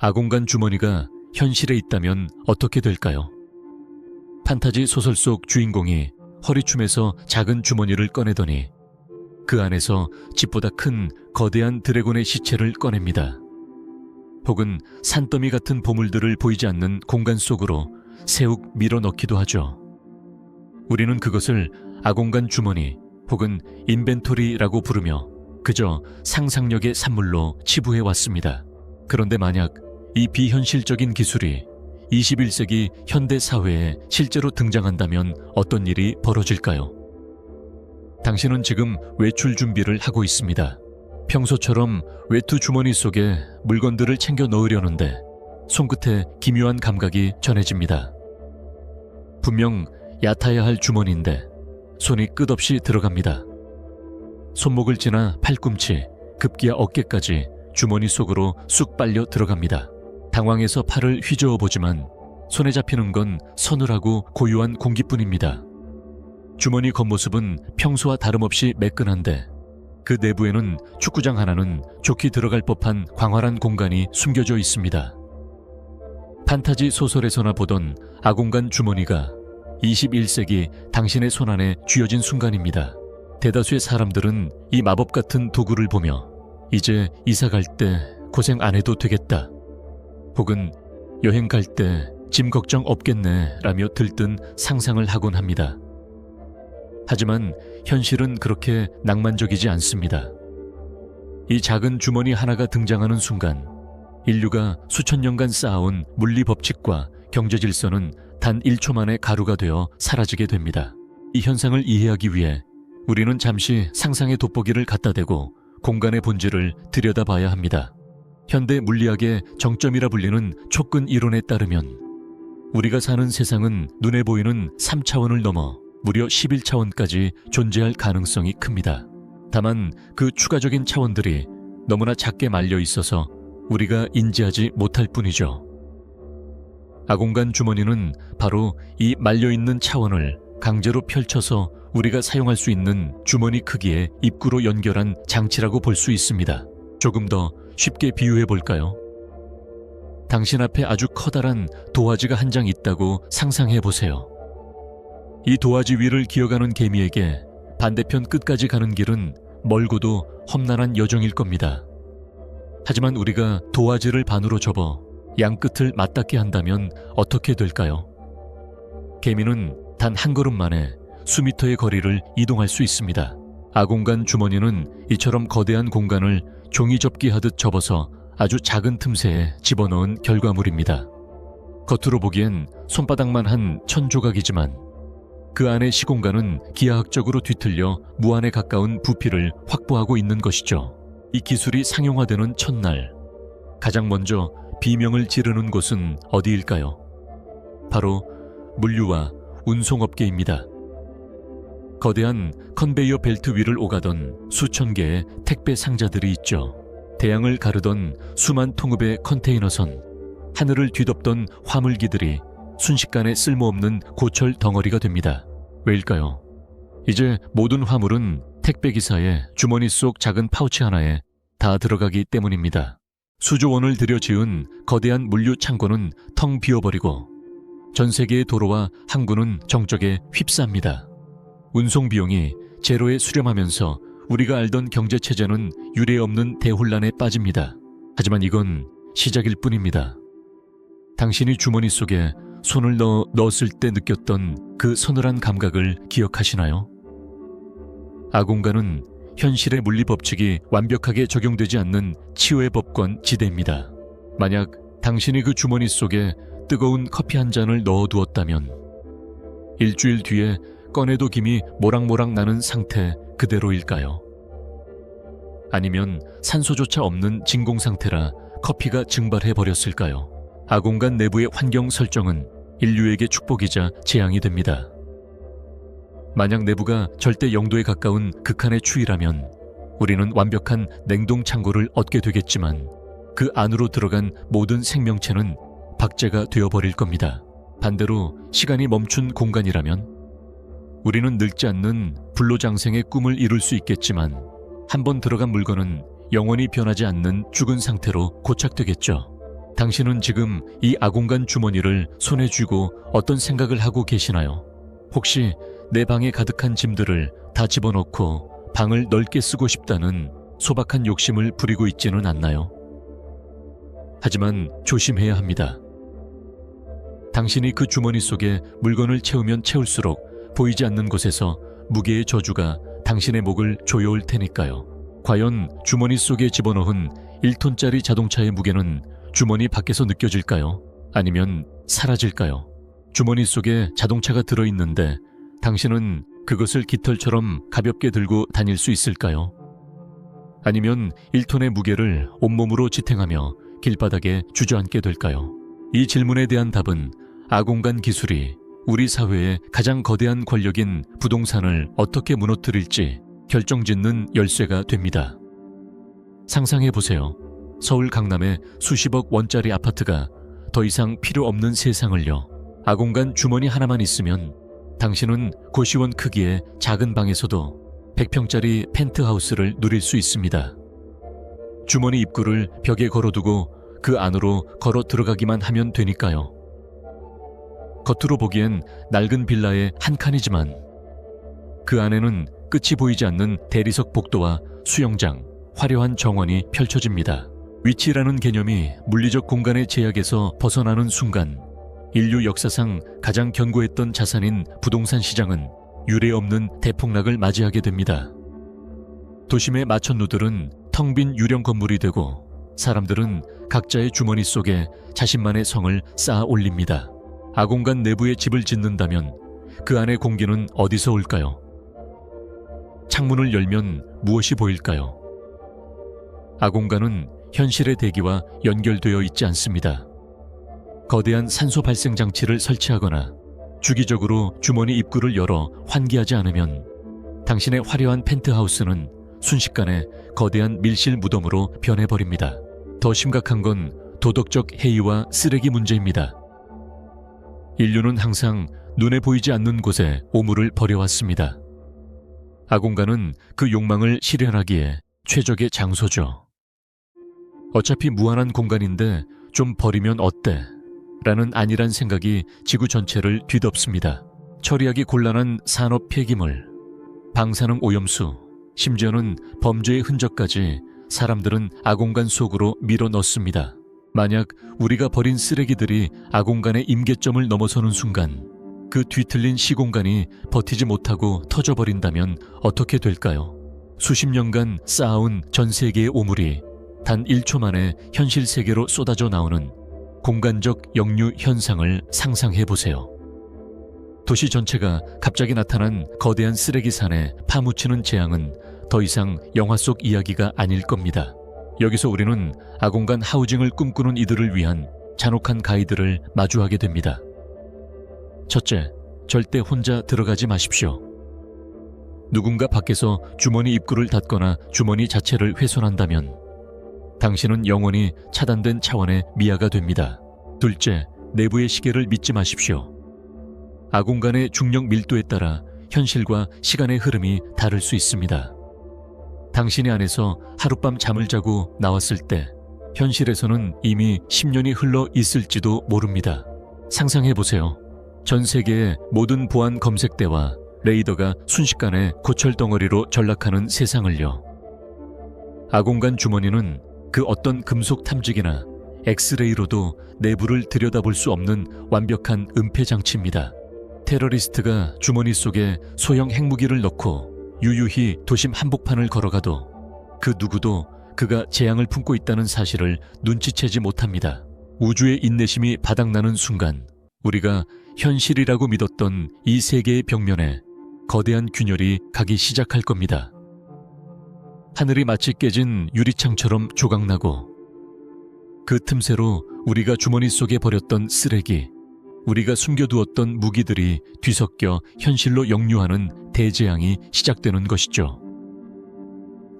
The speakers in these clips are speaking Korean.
아공간 주머니가 현실에 있다면 어떻게 될까요? 판타지 소설 속 주인공이 허리춤에서 작은 주머니를 꺼내더니 그 안에서 집보다 큰 거대한 드래곤의 시체를 꺼냅니다. 혹은 산더미 같은 보물들을 보이지 않는 공간 속으로 세욱 밀어넣기도 하죠. 우리는 그것을 아공간 주머니 혹은 인벤토리라고 부르며 그저 상상력의 산물로 치부해 왔습니다. 그런데 만약 이 비현실적인 기술이 21세기 현대 사회에 실제로 등장한다면 어떤 일이 벌어질까요? 당신은 지금 외출 준비를 하고 있습니다. 평소처럼 외투 주머니 속에 물건들을 챙겨 넣으려는데 손끝에 기묘한 감각이 전해집니다. 분명 얕아야 할 주머니인데 손이 끝없이 들어갑니다. 손목을 지나 팔꿈치, 급기야 어깨까지 주머니 속으로 쑥 빨려 들어갑니다. 당황해서 팔을 휘저어 보지만 손에 잡히는 건 서늘하고 고요한 공기뿐입니다. 주머니 겉모습은 평소와 다름없이 매끈한데 그 내부에는 축구장 하나는 좋게 들어갈 법한 광활한 공간이 숨겨져 있습니다. 판타지 소설에서나 보던 아공간 주머니가 21세기 당신의 손안에 쥐어진 순간입니다. 대다수의 사람들은 이 마법 같은 도구를 보며 이제 이사 갈 때 고생 안 해도 되겠다. 혹은 여행 갈 때 짐 걱정 없겠네 라며 들뜬 상상을 하곤 합니다. 하지만 현실은 그렇게 낭만적이지 않습니다. 이 작은 주머니 하나가 등장하는 순간 인류가 수천 년간 쌓아온 물리 법칙과 경제 질서는 단 1초 만에 가루가 되어 사라지게 됩니다. 이 현상을 이해하기 위해 우리는 잠시 상상의 돋보기를 갖다 대고 공간의 본질을 들여다봐야 합니다. 현대 물리학의 정점이라 불리는 촉근 이론에 따르면 우리가 사는 세상은 눈에 보이는 3차원을 넘어 무려 11차원까지 존재할 가능성이 큽니다. 다만 그 추가적인 차원들이 너무나 작게 말려 있어서 우리가 인지하지 못할 뿐이죠. 아공간 주머니는 바로 이 말려있는 차원을 강제로 펼쳐서 우리가 사용할 수 있는 주머니 크기의 입구로 연결한 장치라고 볼 수 있습니다. 조금 더 쉽게 비유해 볼까요? 당신 앞에 아주 커다란 도화지가 한 장 있다고 상상해 보세요. 이 도화지 위를 기어가는 개미에게 반대편 끝까지 가는 길은 멀고도 험난한 여정일 겁니다. 하지만 우리가 도화지를 반으로 접어 양 끝을 맞닿게 한다면 어떻게 될까요? 개미는 단 한 걸음 만에 수미터의 거리를 이동할 수 있습니다. 아공간 주머니는 이처럼 거대한 공간을 종이 접기 하듯 접어서 아주 작은 틈새에 집어넣은 결과물입니다. 겉으로 보기엔 손바닥만 한 1000조각이지만 그 안의 시공간은 기하학적으로 뒤틀려 무한에 가까운 부피를 확보하고 있는 것이죠. 이 기술이 상용화되는 첫날, 가장 먼저 비명을 지르는 곳은 어디일까요? 바로 물류와 운송업계입니다. 거대한 컨베이어 벨트 위를 오가던 수천 개의 택배 상자들이 있죠. 대양을 가르던 수만 통읍의 컨테이너선, 하늘을 뒤덮던 화물기들이 순식간에 쓸모없는 고철 덩어리가 됩니다. 왜일까요? 이제 모든 화물은 택배기사의 주머니 속 작은 파우치 하나에 다 들어가기 때문입니다. 수조 원을 들여 지은 거대한 물류 창고는 텅 비어버리고 전 세계의 도로와 항구는 정적에 휩쌉니다. 운송 비용이 제로에 수렴하면서 우리가 알던 경제체제는 유례없는 대혼란에 빠집니다. 하지만 이건 시작일 뿐입니다. 당신이 주머니 속에 손을 넣었을 때 느꼈던 그 서늘한 감각을 기억하시나요? 아공간은 현실의 물리 법칙이 완벽하게 적용되지 않는 치유의 법권 지대입니다. 만약 당신이 그 주머니 속에 뜨거운 커피 한 잔을 넣어두었다면 일주일 뒤에 꺼내도 김이 모락모락 나는 상태 그대로일까요? 아니면 산소조차 없는 진공 상태라 커피가 증발해버렸을까요? 아공간 내부의 환경 설정은 인류에게 축복이자 재앙이 됩니다. 만약 내부가 절대 0도에 가까운 극한의 추위라면 우리는 완벽한 냉동 창고를 얻게 되겠지만 그 안으로 들어간 모든 생명체는 박제가 되어버릴 겁니다. 반대로 시간이 멈춘 공간이라면 우리는 늙지 않는 불로장생의 꿈을 이룰 수 있겠지만 한번 들어간 물건은 영원히 변하지 않는 죽은 상태로 고착되겠죠. 당신은 지금 이 아공간 주머니를 손에 쥐고 어떤 생각을 하고 계시나요? 혹시 내 방에 가득한 짐들을 다 집어넣고 방을 넓게 쓰고 싶다는 소박한 욕심을 부리고 있지는 않나요? 하지만 조심해야 합니다. 당신이 그 주머니 속에 물건을 채우면 채울수록 보이지 않는 곳에서 무게의 저주가 당신의 목을 조여올 테니까요. 과연 주머니 속에 집어넣은 1톤짜리 자동차의 무게는 주머니 밖에서 느껴질까요? 아니면 사라질까요? 주머니 속에 자동차가 들어있는데 당신은 그것을 깃털처럼 가볍게 들고 다닐 수 있을까요? 아니면 1톤의 무게를 온몸으로 지탱하며 길바닥에 주저앉게 될까요? 이 질문에 대한 답은 아공간 기술이 우리 사회의 가장 거대한 권력인 부동산을 어떻게 무너뜨릴지 결정짓는 열쇠가 됩니다. 상상해보세요. 서울 강남의 수십억 원짜리 아파트가 더 이상 필요 없는 세상을요. 아공간 주머니 하나만 있으면 당신은 고시원 크기의 작은 방에서도 100평짜리 펜트하우스를 누릴 수 있습니다. 주머니 입구를 벽에 걸어두고 그 안으로 걸어 들어가기만 하면 되니까요. 겉으로 보기엔 낡은 빌라의 한 칸이지만 그 안에는 끝이 보이지 않는 대리석 복도와 수영장, 화려한 정원이 펼쳐집니다. 위치라는 개념이 물리적 공간의 제약에서 벗어나는 순간 인류 역사상 가장 견고했던 자산인 부동산 시장은 유례없는 대폭락을 맞이하게 됩니다. 도심의 마천루들은 텅 빈 유령 건물이 되고 사람들은 각자의 주머니 속에 자신만의 성을 쌓아 올립니다. 아공간 내부에 집을 짓는다면 그 안의 공기는 어디서 올까요? 창문을 열면 무엇이 보일까요? 아공간은 현실의 대기와 연결되어 있지 않습니다. 거대한 산소 발생 장치를 설치하거나 주기적으로 주머니 입구를 열어 환기하지 않으면 당신의 화려한 펜트하우스는 순식간에 거대한 밀실 무덤으로 변해버립니다. 더 심각한 건 도덕적 해이와 쓰레기 문제입니다. 인류는 항상 눈에 보이지 않는 곳에 오물을 버려왔습니다. 아공간은 그 욕망을 실현하기에 최적의 장소죠. 어차피 무한한 공간인데 좀 버리면 어때? 라는 안일한 생각이 지구 전체를 뒤덮습니다. 처리하기 곤란한 산업 폐기물, 방사능 오염수, 심지어는 범죄의 흔적까지 사람들은 아공간 속으로 밀어 넣습니다. 만약 우리가 버린 쓰레기들이 아공간의 임계점을 넘어서는 순간 그 뒤틀린 시공간이 버티지 못하고 터져버린다면 어떻게 될까요? 수십 년간 쌓아온 전 세계의 오물이 단 1초 만에 현실 세계로 쏟아져 나오는 공간적 역류 현상을 상상해보세요. 도시 전체가 갑자기 나타난 거대한 쓰레기산에 파묻히는 재앙은 더 이상 영화 속 이야기가 아닐 겁니다. 여기서 우리는 아공간 하우징을 꿈꾸는 이들을 위한 잔혹한 가이드를 마주하게 됩니다. 첫째, 절대 혼자 들어가지 마십시오. 누군가 밖에서 주머니 입구를 닫거나 주머니 자체를 훼손한다면 당신은 영원히 차단된 차원의 미아가 됩니다. 둘째, 내부의 시계를 믿지 마십시오. 아공간의 중력 밀도에 따라 현실과 시간의 흐름이 다를 수 있습니다. 당신의 안에서 하룻밤 잠을 자고 나왔을 때 현실에서는 이미 10년이 흘러 있을지도 모릅니다. 상상해보세요. 전 세계의 모든 보안 검색대와 레이더가 순식간에 고철덩어리로 전락하는 세상을요. 아공간 주머니는 그 어떤 금속 탐지기나 엑스레이로도 내부를 들여다볼 수 없는 완벽한 은폐장치입니다. 테러리스트가 주머니 속에 소형 핵무기를 넣고 유유히 도심 한복판을 걸어가도 그 누구도 그가 재앙을 품고 있다는 사실을 눈치채지 못합니다. 우주의 인내심이 바닥나는 순간 우리가 현실이라고 믿었던 이 세계의 벽면에 거대한 균열이 가기 시작할 겁니다. 하늘이 마치 깨진 유리창처럼 조각나고 그 틈새로 우리가 주머니 속에 버렸던 쓰레기, 우리가 숨겨두었던 무기들이 뒤섞여 현실로 역류하는 대재앙이 시작되는 것이죠.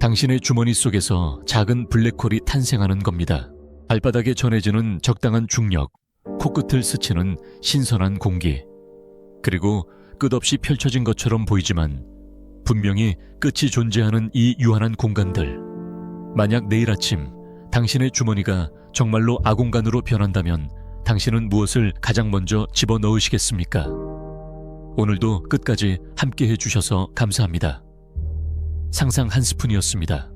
당신의 주머니 속에서 작은 블랙홀이 탄생하는 겁니다. 발바닥에 전해지는 적당한 중력, 코끝을 스치는 신선한 공기, 그리고 끝없이 펼쳐진 것처럼 보이지만 분명히 끝이 존재하는 이 유한한 공간들. 만약 내일 아침 당신의 주머니가 정말로 아공간으로 변한다면 당신은 무엇을 가장 먼저 집어넣으시겠습니까? 오늘도 끝까지 함께 해주셔서 감사합니다. 상상 한 스푼이었습니다.